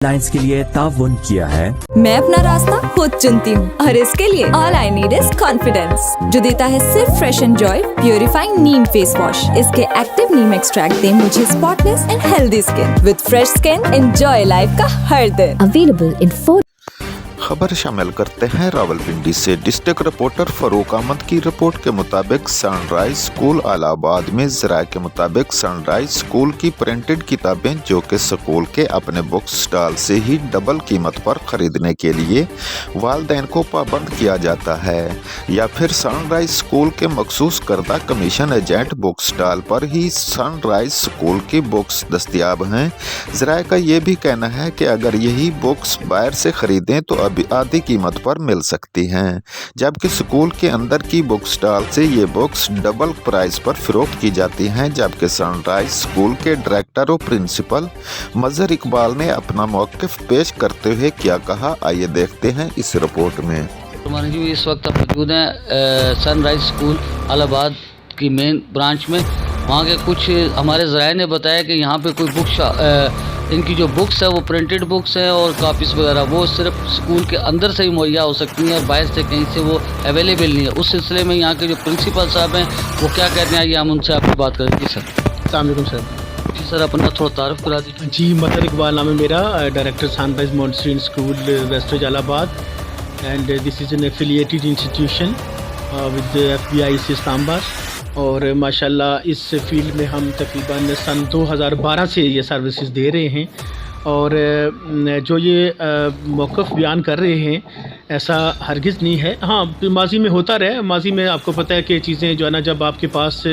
Lines के लिए ताउन किया है। मैं अपना रास्ता खुद चुनती हूँ और इसके लिए all I need is confidence, जो देता है सिर्फ fresh and Joy purifying Neem face wash. इसके एक्टिव नीम एक्सट्रैक्ट दे मुझे spotless and healthy skin. With fresh skin enjoy life का हर दिन। Available in 4। खबर शामिल करते हैं रावलपिंडी से। डिस्ट्रिक्ट रिपोर्टर फरूक अहमद की रिपोर्ट के मुताबिक सनराइज स्कूल इलाहाबाद में ज़राए के मुताबिक सनराइज स्कूल की प्रिंटेड किताबें जो कि स्कूल के अपने बुक स्टॉल से ही डबल कीमत पर ख़रीदने के लिए वालिदैन को पाबंद किया जाता है, या फिर सनराइज स्कूल के मखसूस करदा कमीशन एजेंट बुक स्टॉल पर ही सनराइज स्कूल की बुक्स दस्तियाब हैं। ज़राए का ये भी कहना है कि अगर यही बुक्स बाहर से ख़रीदें तो अभी आधी कीमत पर मिल सकती हैं, जबकि स्कूल के अंदर की बुक स्टॉल से ये बुक्स डबल प्राइस पर फरोख्त की जाती हैं। जबकि सनराइज स्कूल के डायरेक्टर और प्रिंसिपल मजहर इकबाल ने अपना मौक़िफ़ पेश करते हुए क्या कहा, आइए देखते हैं इस रिपोर्ट में। हमारे जो इस वक्त मौजूद हैं सनराइज स्कूल इलाहाबाद की मेन ब्रांच में। वहाँ के कुछ हमारे ज़राए ने बताया कि यहाँ पे कोई इनकी जो बुक्स है वो प्रिंटेड बुक्स हैं और कापीज़ वगैरह वो सिर्फ स्कूल के अंदर से ही मुहैया हो सकती हैं और बाहर से कहीं से वो अवेलेबल नहीं है। उस सिलसिले में यहाँ के जो प्रिंसिपल साहब हैं वो क्या कहते हैं, ये हम उनसे आपकी बात करें। जी सर। अस्सलाम वालेकुम सर। जी सर, अपना थोड़ा तारुफ करा दीजिए। जी, मजहर इकबाल नाम है मेरा, director Sunrise Montessori School West Allahabad, and this is an affiliated institution with FBI Islamabad. और माशाल्लाह इस फील्ड में हम तकरीबन सन 2012 से ये सर्विसेज दे रहे हैं। और जो ये मौक़िफ़ बयान कर रहे हैं ऐसा हरगिज़ नहीं है। हाँ, माजी में होता रहा, माजी में आपको पता है कि चीज़ें जो है ना, जब आपके पास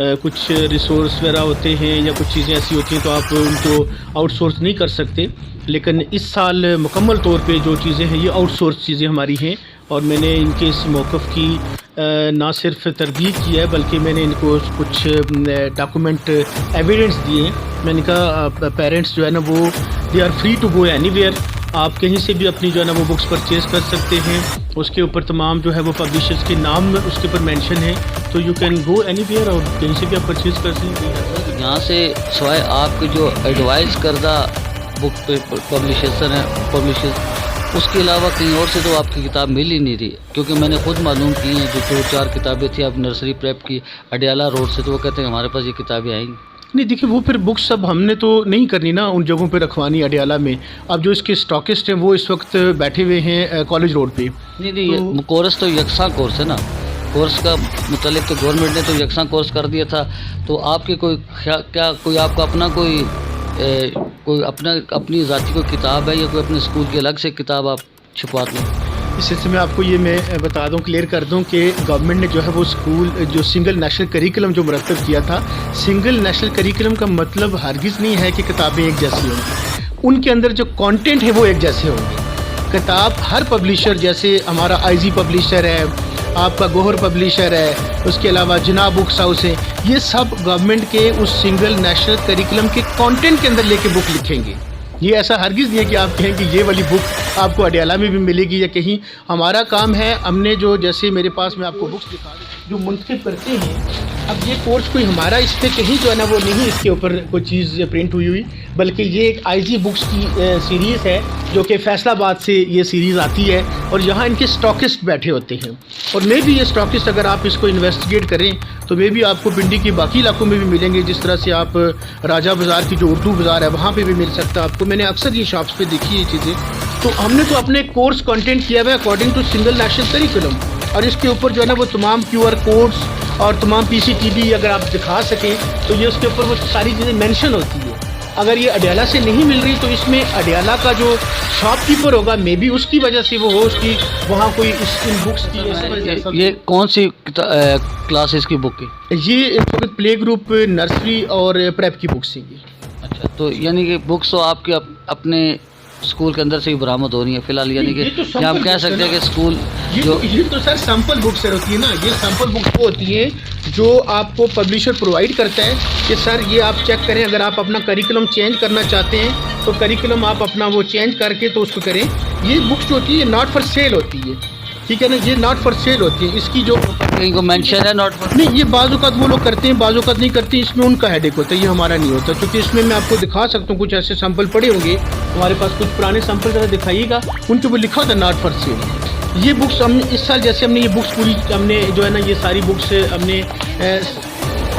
कुछ रिसोर्स वगैरह होते हैं या कुछ चीज़ें ऐसी होती हैं तो आप उनको आउटसोर्स नहीं कर सकते। लेकिन इस साल मुकम्मल तौर पे जो चीज़ें हैं ये आउटसोर्स चीज़ें हमारी हैं, और मैंने इनके इस मौक़िफ़ की ना सिर्फ तरदीद की है बल्कि मैंने इनको कुछ डॉक्यूमेंट एविडेंस दिए। मैंने कहा पेरेंट्स जो है ना वो they are free to go anywhere, आप कहीं से भी अपनी जो है ना वो बुक्स परचेज़ कर सकते हैं। उसके ऊपर तमाम जो है वो पब्लिशर्स के नाम उसके ऊपर मेंशन है, तो यू कैन गो एनीवेयर और कहीं से भी आप परचेज़ कर सकते हैं। यहाँ से सिवाय आपके जो एडवाइस करदा बुक पब्लिशर्स उसके अलावा कहीं और से तो आपकी किताब मिल ही नहीं रही, क्योंकि मैंने खुद मालूम की हैं जो 2-4 किताबें थी अब नर्सरी प्रेप की अडियाला रोड से, तो वो कहते हैं हमारे पास ये किताबें आएंगी नहीं। देखिए, वो फिर बुक्स सब हमने तो नहीं करनी ना, उन जगहों पे रखवानी अडियाला में। अब जो इसके स्टॉकिस्ट हैं वो इस वक्त बैठे हुए हैं कॉलेज रोड पे। नहीं, कोर्स तो यकसा कोर्स है ना, कोर्स का मतलब तो गवर्नमेंट ने तो यकसा कोर्स कर दिया था। तो आपके कोई क्या कोई आपका अपना कोई अपनी ज़ाती कोई किताब है या कोई अपने स्कूल की अलग से किताब आप छुपवाते हैं? इस सिलसिले में आपको ये मैं बता दूं, क्लियर कर दूं कि गवर्नमेंट ने जो है वो स्कूल जो सिंगल नेशनल करिकुलम जो मुरतब किया था, सिंगल नेशनल करिकुलम का मतलब हरगिज़ नहीं है कि किताबें एक जैसी होंगी। उनके अंदर जो कंटेंट है वो एक जैसे होंगे। किताब हर पब्लिशर, जैसे हमारा IG पब्लिशर है, आपका गोहर पब्लिशर है, उसके अलावा जिना बुक्स हाउस है, ये सब गवर्नमेंट के उस सिंगल नेशनल करिकुलम के कंटेंट के अंदर लेके बुक लिखेंगे। ये ऐसा हरगिज़ नहीं है कि आप कहें कि ये वाली बुक आपको अडियाला में भी मिलेगी या कहीं। हमारा काम है, हमने जो जैसे मेरे पास में आपको बुक्स दिखा जो मुंतखब करते हैं। अब ये कोर्स कोई हमारा इस पर कहीं जो है ना वो नहीं इसके ऊपर कोई चीज़ प्रिंट हुई, बल्कि ये एक IG बुक्स की सीरीज़ है जो कि फैसलाबाद से ये सीरीज़ आती है, और यहाँ इनके स्टॉकिस्ट बैठे होते हैं। और मे भी ये स्टॉकिस्ट अगर आप इसको इन्वेस्टिगेट करें तो मे भी आपको पिंडी के बाकी इलाकों में भी मिलेंगे, जिस तरह से आप राजा बाज़ार की जो उर्दू बाज़ार है वहाँ पे भी मिल सकता है आपको। मैंने अक्सर ये शॉप्स पे देखी ये चीज़ें। तो हमने तो अपने कोर्स कंटेंट किया हुआ है according to single national curriculum, और इसके ऊपर जो है ना वो तमाम QR कोड्स और तमाम PCTB अगर आप दिखा सकें तो ये उसके ऊपर वो सारी चीज़ें मेंशन होती है। अगर ये अडियाला से नहीं मिल रही तो इसमें अडियाला का जो शॉपकीपर होगा मे बी उसकी वजह से वो हो, उसकी वहाँ कोई इन बुक्स की। ये कौन सी क्लासेस की बुक है? ये इस वक्त प्ले ग्रुप, नर्सरी और प्रेप की बुक्स हैं ये। अच्छा, तो यानी कि बुक्स तो आपके अपने स्कूल के अंदर से ही बरामद हो रही है फिलहाल, यानी कि क्या हम कह सकते हैं कि स्कूल ये तो सर सैम्पल बुक्स होती है ना, ये सैम्पल बुक्स वो होती है जो आपको पब्लिशर प्रोवाइड करता है कि सर ये आप चेक करें, अगर आप अपना करिकुलम चेंज करना चाहते हैं तो करिकुलम आप अपना वो चेंज करके तो उसको करें। ये बुक्स जो होती है नॉट फॉर सेल होती है, ठीक है ना, ये नॉट फॉर सेल होती है। इसकी जो कहीं को मेंशन है नॉट फॉर, नहीं, ये बाज़-औक़ात वो लोग करते हैं, बाज़-औक़ात नहीं करते, इसमें उनका हेडेक होता है, ये हमारा नहीं होता। क्योंकि इसमें मैं आपको दिखा सकता हूँ कुछ ऐसे सैंपल पड़े होंगे हमारे पास, कुछ पुराने सैंपल ज़रा दिखाइएगा, उनके ऊपर लिखा होता है नॉट फॉर सेल। ये बुक्स हमने इस साल, जैसे हमने ये बुक्स पूरी हमने जो है ना, ये सारी बुक्स हमने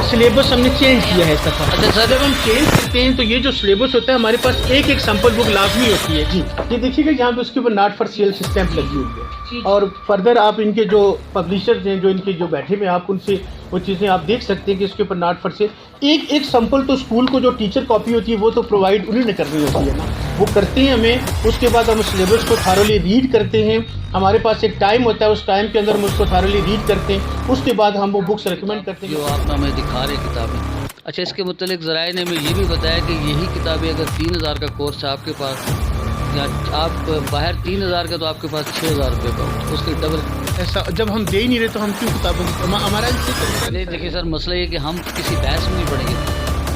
सिलेबस हमने चेंज किया है इस दफ़ा। अच्छा सर, जब हम चेंज करते हैं तो ये जो सिलेबस होता है हमारे पास एक एक सैंपल बुक लाजमी होती है जी। ये देखिएगा यहाँ पे उसके ऊपर नॉट फॉर सेल स्टैंप लगी हुई है। और फर्दर आप इनके जो पब्लिशर्स हैं, जो इनके जो बैठे हुए, आप उनसे वो चीज़ें आप देख सकते हैं कि इसके ऊपर नॉट फॉर सेल एक एक सैंपल तो स्कूल को जो टीचर कॉपी होती है वो तो प्रोवाइड उन्हीं ने करनी होती है ना, वो करते हैं हमें। उसके बाद हम सिलेबस को थारोली रीड करते हैं, हमारे पास एक टाइम होता है, उस टाइम के अंदर हम उसको थारोली रीड करते हैं, उसके बाद हम वो बुक्स रिकमेंड करते हैं जो आप हमें दिखा रहे किताबें। अच्छा, इसके मुतालिक ज़राए ने हमें ये भी बताया कि यही किताबें अगर 3000 का कोर्स है आपके पास, या आप बाहर 3000 का, तो आपके पास 6000 रुपये का हो, उसके डबल। ऐसा जब हम दे ही नहीं रहे तो हम क्यों किताबों की हमारा नहीं, देखिए सर, मसला ये कि हम किसी बहस में नहीं पड़ेंगे।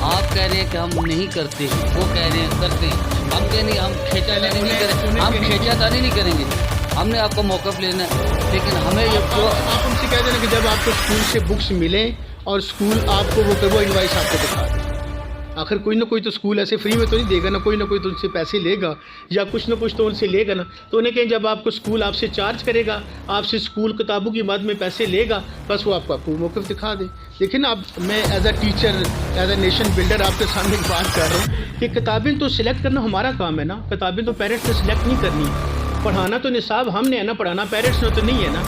आप कह रहे हैं कि हम नहीं करते, वो कह रहे हैं करते हैं, हम कह नहीं, हम खींचातानी नहीं करेंगे, हम खींचातानी नहीं करेंगे, हमने आपका मौक़िफ़ लेना है। लेकिन हमें ये जो आप उनसे कह देना कि जब आपको स्कूल से बुक्स मिलें और स्कूल आपको वो इनवाइस आपको दिखा दे। आखिर कोई ना कोई तो स्कूल ऐसे फ्री में तो नहीं देगा ना, कोई तो उनसे पैसे लेगा या कुछ ना कुछ तो उनसे लेगा ना। तो उन्हें कहें जब आपको स्कूल आपसे चार्ज करेगा, आपसे स्कूल किताबों की मद में पैसे लेगा, बस वो आपको मौक़िफ़ दिखा दे। लेकिन अब मैं as a teacher, as a nation builder आपके सामने एक बात कर रहा हूँ कि किताबें तो सिलेक्ट करना हमारा काम है ना, किताबें तो पेरेंट्स ने सिलेक्ट नहीं करनी, पढ़ाना तो निसाब हमने है ना, पढ़ाना पेरेंट्स ने तो नहीं है ना।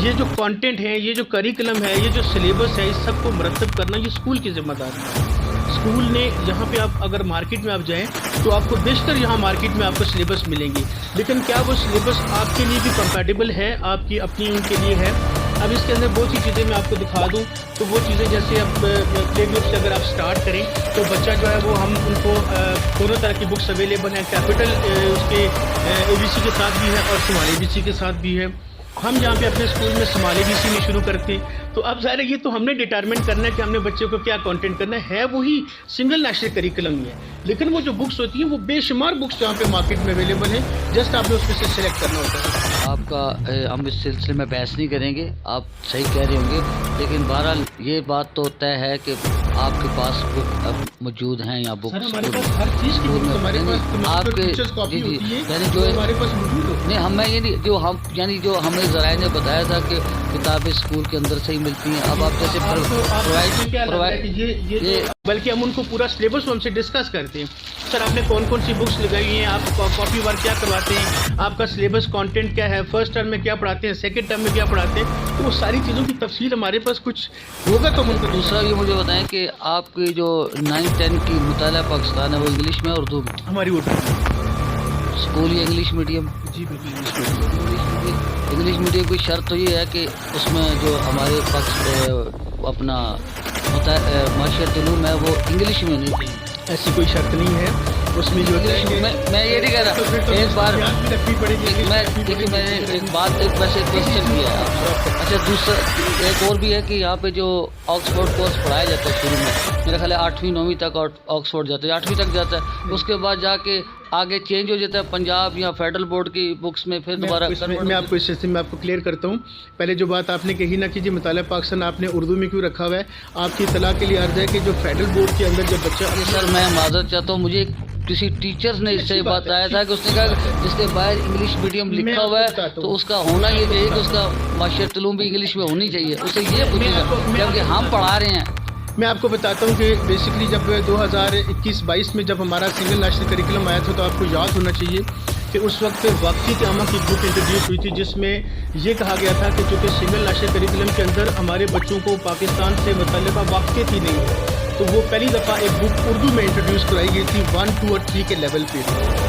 ये जो कंटेंट है, ये जो करिकुलम है, ये जो सिलेबस है, इस सब को मरतब करना ये स्कूल की जिम्मेदारी है। स्कूल ने यहाँ पे आप अगर मार्केट में आप जाएं तो आपको बेशतर यहाँ मार्केट में आपको सिलेबस मिलेंगे, लेकिन क्या वो सिलेबस आपके लिए भी कंपैटिबल है, आपकी अपनी उनके लिए है। अब इसके अंदर बहुत सी चीज़ें मैं आपको दिखा दूँ, तो वो चीज़ें जैसे अब प्ले ग्रुप से अगर आप स्टार्ट करें तो बच्चा जो है वो हम उनको दोनों तरह की बुक्स अवेलेबल हैं, कैपिटल उसके ABC के साथ भी है और स्मॉल ABC के साथ भी है। हम यहाँ पे अपने स्कूल में स्मॉल ABC में शुरू करते हैं। तो अब ज़ाहिर है ये तो हमने डिटरमिन करना है कि हमने बच्चों को क्या कंटेंट करना है वही सिंगल नेशनल करिकुलम ही है, लेकिन वो जो बुक्स होती हैं वो बेशुमार बुक्स यहाँ पे मार्केट में अवेलेबल हैं, जस्ट आपने उसमें से सिलेक्ट करना होता है। आपका हम इस सिलसिले में बहस नहीं करेंगे, आप सही कह रहे होंगे, लेकिन बहरहाल ये बात तो तय है कि आपके पास बुक अब मौजूद हैं या बुक हमारे पास हर चीज़ की बुक हमारे पास आपके टीचर्स कॉपी होती है, यानी जो हमारे पास मौजूद होती है। नहीं, हमें ये नहीं, जो हम यानी जो हमें ज़राए ने बताया था कि किताबें स्कूल के अंदर से ही मिलती हैं। अब आप जैसे प्रोवाइड, बल्कि हम उनको पूरा सिलेबस हमसे डिस्कस करते हैं, सर आपने कौन कौन सी बुक्स लगाई हैं, आप कॉपी वर्क क्या करवाते हैं, आपका सिलेबस कंटेंट क्या है, फर्स्ट टर्म में क्या पढ़ाते हैं, सेकंड टर्म में क्या पढ़ाते हैं, तो वो सारी चीज़ों की तफसील हमारे पास कुछ होगा तो हम उनको। दूसरा ये मुझे बताएं कि आपकी जो 9-10 की मुताला पाकिस्तान है वो इंग्लिश में और उर्दू में? हमारी उर्दू स्कूल या इंग्लिश मीडियम? जी बिल्कुल इंग्लिश मीडियम की शर्त तो ये है कि उसमें जो हमारे पक्ष अपना माशियत उलूम है वो इंग्लिश में नहीं चाहिए। ऐसी कोई शर्त नहीं है उसमें जो मैं ये नहीं कह रहा, एक बार मैंने एक बात एक वैसे क्वेश्चन किया है। अच्छा, दूसरा एक और भी है कि यहाँ पे जो ऑक्सफोर्ड कोर्स पढ़ाया जाता है शुरू में, मेरा ख्याल है 8वीं-9वीं तक और ऑक्सफोर्ड जाता है, 8वीं तक जाता है, उसके बाद जाके आगे चेंज हो जाता है पंजाब या फेडरल बोर्ड की बुक्स में, फिर दोबारा। मैं आपको इस सिलसिले में आपको क्लियर करता हूँ। पहले जो बात आपने कही ना कि जी मुताला पाकिस्तान आपने उर्दू में क्यों रखा हुआ है, आपकी इत्तला के लिए अर्ज़ है कि जो फेडरल बोर्ड के अंदर जब बच्चा। सर मैं माजरत चाहता हूँ, मुझे किसी टीचर्स ने इससे बताया था कि उसने कहा जिसके बाहर इंग्लिश मीडियम लिखा हुआ है तो उसका होना ये चाहिए कि उसका माशियत उलूम भी इंग्लिश में होनी चाहिए, उसे ये पूछेगा क्योंकि हम पढ़ा रहे हैं। मैं आपको बताता हूँ कि बेसिकली जब 2021-22 में जब हमारा सिंगल नेशनल करिकुलम आया था तो आपको याद होना चाहिए कि उस वक्त वाक़ई क़यामा की बुक इंट्रोड्यूस हुई थी, जिसमें ये कहा गया था कि चूँकि सिंगल नेशनल करिकुलम के अंदर हमारे बच्चों को पाकिस्तान से मुतल्लिक़ा वाक़ियत ही नहीं है, तो वो पहली दफ़ा एक बुक उर्दू में इंट्रोड्यूस कराई गई थी 1, 2 और 3 के लेवल पे।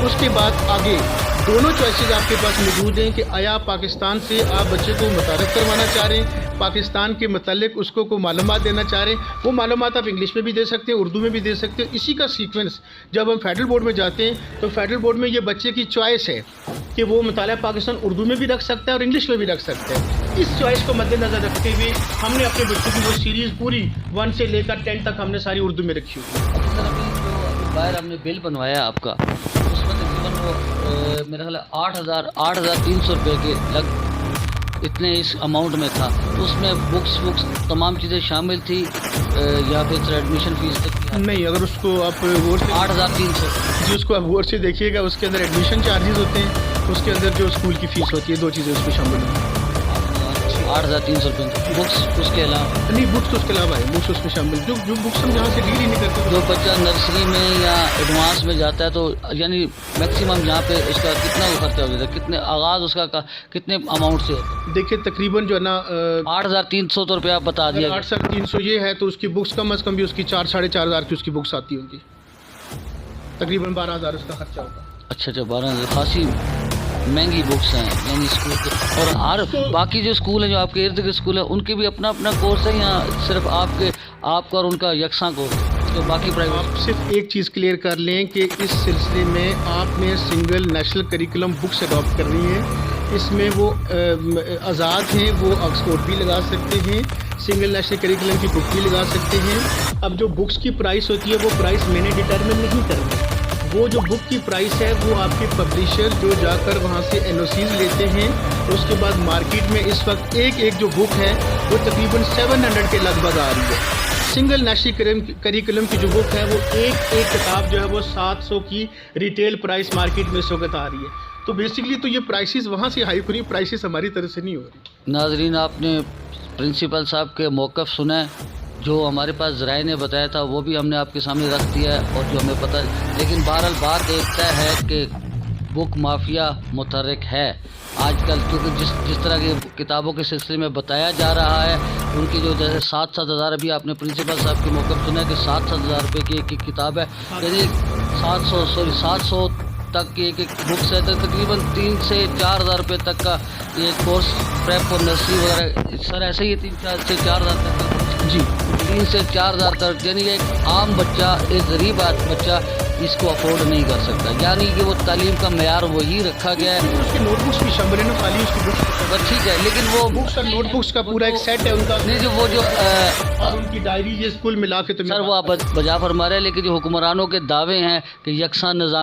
उसके बाद आगे दोनों चॉइसेस आपके पास मौजूद हैं कि आया पाकिस्तान से आप बच्चे को मुतारफ़ करवाना चाह रहे हैं, पाकिस्तान के मतलब उसको को मालूमात देना चाह रहे हैं, वो मालूमात आप इंग्लिश में भी दे सकते हैं, उर्दू में भी दे सकते हैं। इसी का सीक्वेंस जब हम फेडरल बोर्ड में जाते हैं तो फेडरल बोर्ड में ये बच्चे की चॉइस है कि वो मुताला पाकिस्तान उर्दू में भी रख सकता है और इंग्लिश में भी रख सकता है। इस चॉइस को मद्देनज़र रखते हुए हमने अपने बच्चों की वो सीरीज़ पूरी 1 से लेकर 10 तक हमने सारी उर्दू में रखी हुई। अच्छा सर, अभी जो बाहर हमने बिल बनवाया आपका, उसमें तकरीबन वो मेरा ख्याल 8,300 रुपये के इतने इस अमाउंट में था, तो उसमें बुक्स तमाम चीज़ें शामिल थी या फिर सिर्फ एडमिशन फीस तक? नहीं, अगर उसको आप गौर से 8,300। जी, उसको आप गौर से देखिएगा, उसके अंदर एडमिशन चार्जेस होते हैं, उसके अंदर जो स्कूल की फ़ीस होती है, 2 चीज़ें उसमें शामिल हैं। 8,300 रुपये बुक्स, उसके अलावा नहीं, बुक्स तो उसके अलावा है, बुक्स उसमें शामिल, जो बुक्स हम यहाँ से डील ही नहीं करते। जो बच्चा नर्सरी में या एडवांस में जाता है तो यानी मैक्सिमम यहाँ पे उसका कितना खर्चा हो जाता है, कितने आगाज़ उसका कितने अमाउंट से होता है? देखिए तकरीबन जो है ना 8,300 तो रुपया आप बता दिया। 8,300 ये है, तो उसकी बुक्स कम अज़ कम भी उसकी 4-4,500 की उसकी बुक्स आती होंगी, तकरीबन 12,000 उसका खर्चा होगा। अच्छा 12,000, खासी महंगी बुक्स हैं यानी स्कूल के। और हर बाकी जो स्कूल हैं, जो आपके इर्द गिर्द स्कूल है, उनके भी अपना अपना कोर्स है या सिर्फ आपका और उनका यकसा कोर्स है? तो बाकी प्राइवेट। आप सिर्फ एक चीज़ क्लियर कर लें कि इस सिलसिले में आपने single national curriculum books adopt करनी है। इसमें वो आज़ाद हैं, वो ऑक्सफोर्ड भी लगा सकते हैं, सिंगल नेशनल करिकुलम की बुक भी लगा सकते हैं। अब जो बुक्स की प्राइस होती है वो प्राइस मैंने डिटरमिन नहीं करनी। वो जो बुक की प्राइस है वो आपके पब्लिशर जो जाकर वहाँ से NOCs लेते हैं, उसके बाद मार्केट में इस वक्त एक जो बुक है वो तकरीबन 700 के लगभग आ रही है। सिंगल नेशनल करिकुलम की जो बुक है वो एक किताब जो है वो 700 की रिटेल प्राइस मार्केट में इस वक्त आ रही है। तो बेसिकली तो ये प्राइसेस वहाँ से हाई हो रही, प्राइसेस हमारी तरफ से नहीं हो रही। नाजरीन, आपने प्रिंसिपल साहब के मौक़िफ़ सुना, जो हमारे पास ज़राए ने बताया था वो भी हमने आपके सामने रख दिया है और जो हमें पता है। लेकिन बहरहाल बात एक तय है कि बुक माफिया मुतहर्रिक है आजकल, क्योंकि जिस तरह की किताबों के सिलसिले में बताया जा रहा है, उनकी जो जैसे 7-7 हज़ार, अभी आपने प्रिंसिपल साहब के मौक़िफ़ सुना कि 7-7 हज़ार रुपये की एक किताब है, यानी 700 तक की एक बुक्स है, तो तकरीबन 3 से 4 हज़ार रुपये तक का ये कोर्स प्रेप और नर्सरी वगैरह सर ऐसे ही 3 से 4 हज़ार तक जी 3 से 4 हज़ार तक, यानी एक आम बच्चा, एक गरीब बच्चा इसको अफोर्ड नहीं कर सकता। यानी कि वो तालीम का मेयार वही रखा गया है। उसकी नोटबुक्स भी शामिल है ना, खाली उसकी बुक्स ठीक है, लेकिन वो बुक्स और नोटबुक्स का पूरा एक सेट है उनका। नहीं, जो वो जो और उनकी डायरी ये स्कूल मिला के तो सर वो आप बजा फरमा रहे हैं, लेकिन जो हुक्मरानों के दावे हैं कि यकसा निज़ाम